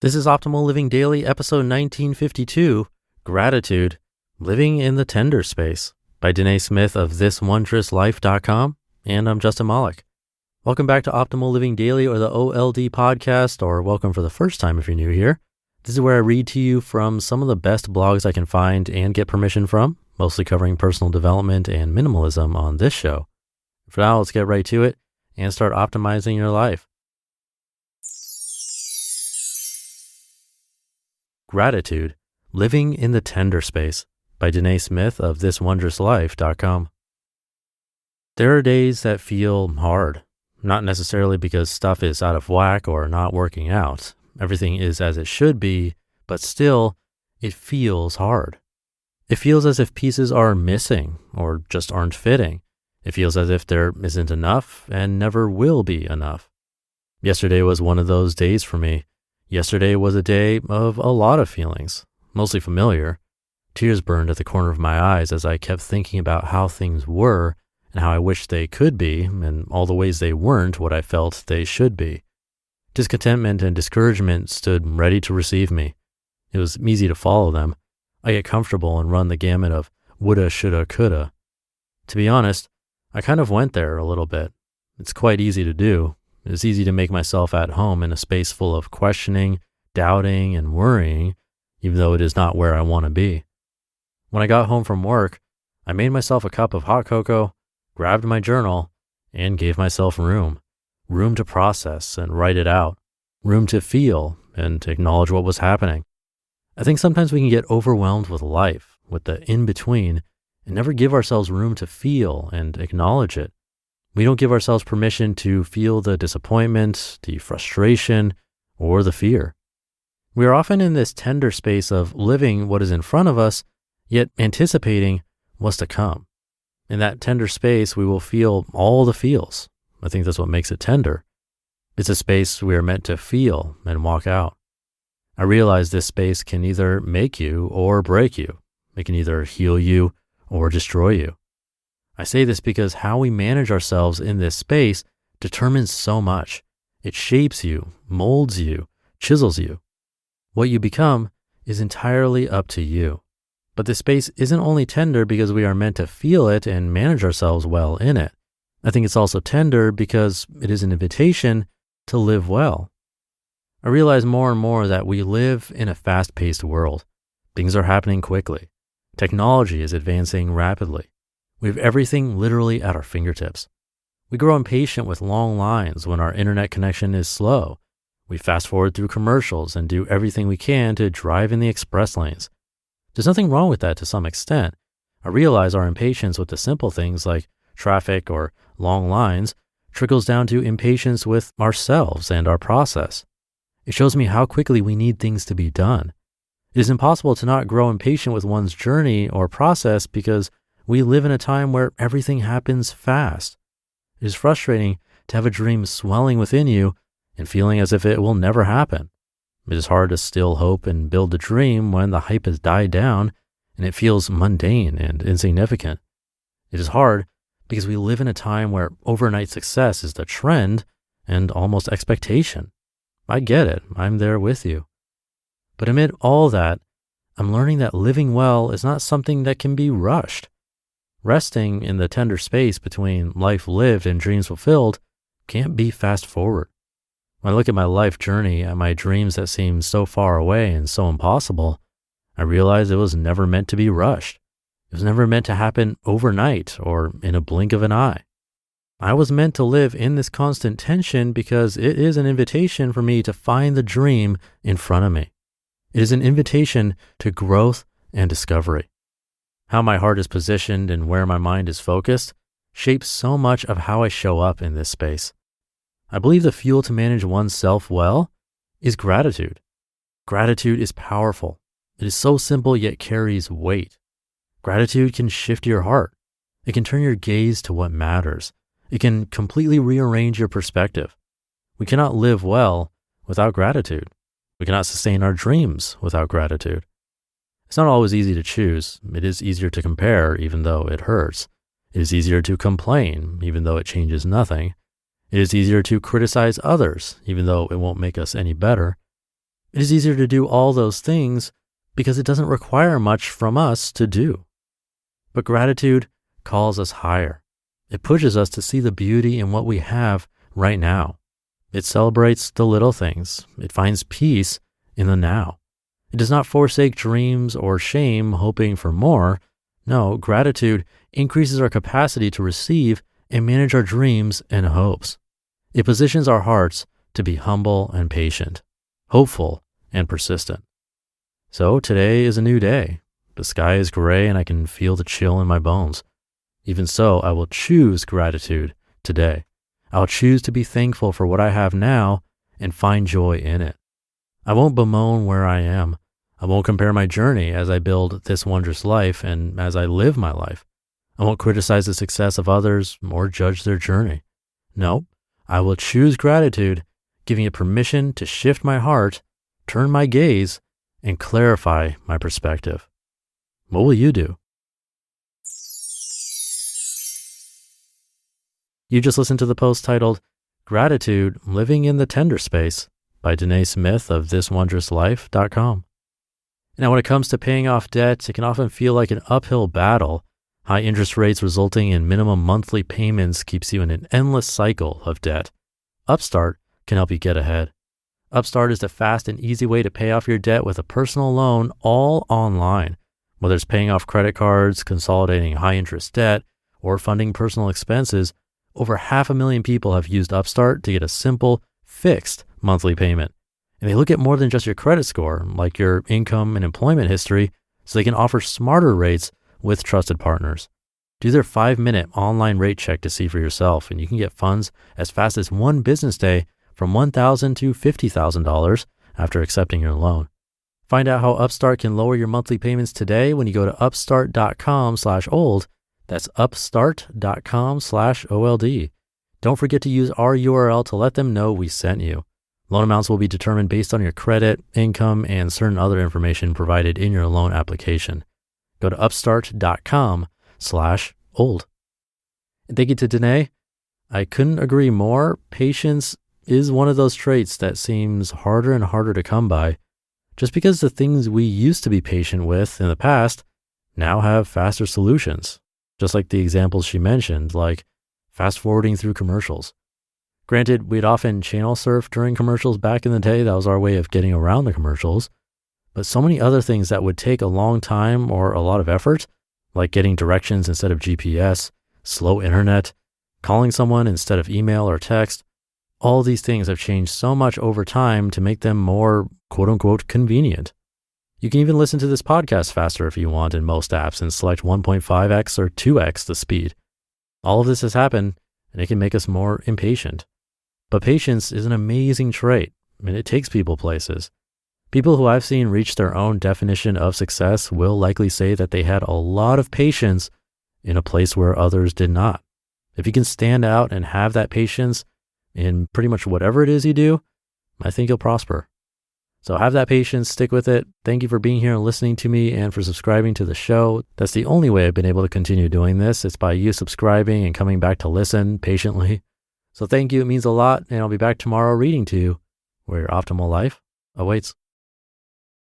This is Optimal Living Daily, episode 1952, Gratitude, Living in the Tender Space, by Danae Smith of thiswondrouslife.com, and I'm Justin Malik. Welcome back to Optimal Living Daily, or the OLD podcast, or welcome for the first time if you're new here. This is where I read to you from some of the best blogs I can find and get permission from, mostly covering personal development and minimalism on this show. For now, let's get right to it and start optimizing your life. Gratitude, Living in the Tender Space, by Danae Smith of thiswondrouslife.com. There are days that feel hard, not necessarily because stuff is out of whack or not working out. Everything is as it should be, but still, it feels hard. It feels as if pieces are missing or just aren't fitting. It feels as if there isn't enough and never will be enough. Yesterday was one of those days for me. Yesterday was a day of a lot of feelings, mostly familiar. Tears burned at the corner of my eyes as I kept thinking about how things were and how I wished they could be, and all the ways they weren't what I felt they should be. Discontentment and discouragement stood ready to receive me. It was easy to follow them. I get comfortable and run the gamut of woulda, shoulda, coulda. To be honest, I kind of went there a little bit. It's quite easy to do. It's easy to make myself at home in a space full of questioning, doubting, and worrying, even though it is not where I want to be. When I got home from work, I made myself a cup of hot cocoa, grabbed my journal, and gave myself room to process and write it out, room to feel and to acknowledge what was happening. I think sometimes we can get overwhelmed with life, with the in-between, and never give ourselves room to feel and acknowledge it. We don't give ourselves permission to feel the disappointment, the frustration, or the fear. We are often in this tender space of living what is in front of us, yet anticipating what's to come. In that tender space, we will feel all the feels. I think that's what makes it tender. It's a space we are meant to feel and walk out. I realize this space can either make you or break you. It can either heal you or destroy you. I say this because how we manage ourselves in this space determines so much. It shapes you, molds you, chisels you. What you become is entirely up to you. But this space isn't only tender because we are meant to feel it and manage ourselves well in it. I think it's also tender because it is an invitation to live well. I realize more and more that we live in a fast-paced world. Things are happening quickly. Technology is advancing rapidly. We have everything literally at our fingertips. We grow impatient with long lines when our internet connection is slow. We fast forward through commercials and do everything we can to drive in the express lanes. There's nothing wrong with that to some extent. I realize our impatience with the simple things like traffic or long lines trickles down to impatience with ourselves and our process. It shows me how quickly we need things to be done. It is impossible to not grow impatient with one's journey or process because we live in a time where everything happens fast. It is frustrating to have a dream swelling within you and feeling as if it will never happen. It is hard to still hope and build the dream when the hype has died down and it feels mundane and insignificant. It is hard because we live in a time where overnight success is the trend and almost expectation. I get it. I'm there with you. But amid all that, I'm learning that living well is not something that can be rushed. Resting in the tender space between life lived and dreams fulfilled can't be fast forward. When I look at my life journey, at my dreams that seem so far away and so impossible, I realize it was never meant to be rushed. It was never meant to happen overnight or in a blink of an eye. I was meant to live in this constant tension because it is an invitation for me to find the dream in front of me. It is an invitation to growth and discovery. How my heart is positioned and where my mind is focused shapes so much of how I show up in this space. I believe the fuel to manage oneself well is gratitude. Gratitude is powerful. It is so simple yet carries weight. Gratitude can shift your heart. It can turn your gaze to what matters. It can completely rearrange your perspective. We cannot live well without gratitude. We cannot sustain our dreams without gratitude. It's not always easy to choose. It is easier to compare, even though it hurts. It is easier to complain, even though it changes nothing. It is easier to criticize others, even though it won't make us any better. It is easier to do all those things because it doesn't require much from us to do. But gratitude calls us higher. It pushes us to see the beauty in what we have right now. It celebrates the little things. It finds peace in the now. It does not forsake dreams or shame hoping for more. No, gratitude increases our capacity to receive and manage our dreams and hopes. It positions our hearts to be humble and patient, hopeful and persistent. So today is a new day. The sky is gray and I can feel the chill in my bones. Even so, I will choose gratitude today. I'll choose to be thankful for what I have now and find joy in it. I won't bemoan where I am. I won't compare my journey as I build this wondrous life and as I live my life. I won't criticize the success of others or judge their journey. No, I will choose gratitude, giving it permission to shift my heart, turn my gaze, and clarify my perspective. What will you do? You just listened to the post titled, Gratitude, Living in the Tender Space by Danae Smith of thiswondrouslife.com. Now, when it comes to paying off debt, it can often feel like an uphill battle. High interest rates resulting in minimum monthly payments keeps you in an endless cycle of debt. Upstart can help you get ahead. Upstart is the fast and easy way to pay off your debt with a personal loan all online. Whether it's paying off credit cards, consolidating high interest debt, or funding personal expenses, over 500,000 people have used Upstart to get a simple, fixed monthly payment. And they look at more than just your credit score, like your income and employment history, so they can offer smarter rates with trusted partners. Do their 5-minute online rate check to see for yourself, and you can get funds as fast as one business day from $1,000 to $50,000 after accepting your loan. Find out how Upstart can lower your monthly payments today when you go to upstart.com/old. That's upstart.com/OLD. Don't forget to use our URL to let them know we sent you. Loan amounts will be determined based on your credit, income, and certain other information provided in your loan application. Go to upstart.com/old. And thank you to Danae. I couldn't agree more. Patience is one of those traits that seems harder and harder to come by, just because the things we used to be patient with in the past now have faster solutions, just like the examples she mentioned, like fast forwarding through commercials. Granted, we'd often channel surf during commercials back in the day. That was our way of getting around the commercials. But so many other things that would take a long time or a lot of effort, like getting directions instead of GPS, slow internet, calling someone instead of email or text, all these things have changed so much over time to make them more quote unquote convenient. You can even listen to this podcast faster if you want in most apps and select 1.5x or 2x the speed. All of this has happened and it can make us more impatient. But patience is an amazing trait, and it takes people places. People who I've seen reach their own definition of success will likely say that they had a lot of patience in a place where others did not. If you can stand out and have that patience in pretty much whatever it is you do, I think you'll prosper. So have that patience, stick with it. Thank you for being here and listening to me and for subscribing to the show. That's the only way I've been able to continue doing this. It's by you subscribing and coming back to listen patiently. So thank you. It means a lot. And I'll be back tomorrow reading to you where your optimal life awaits.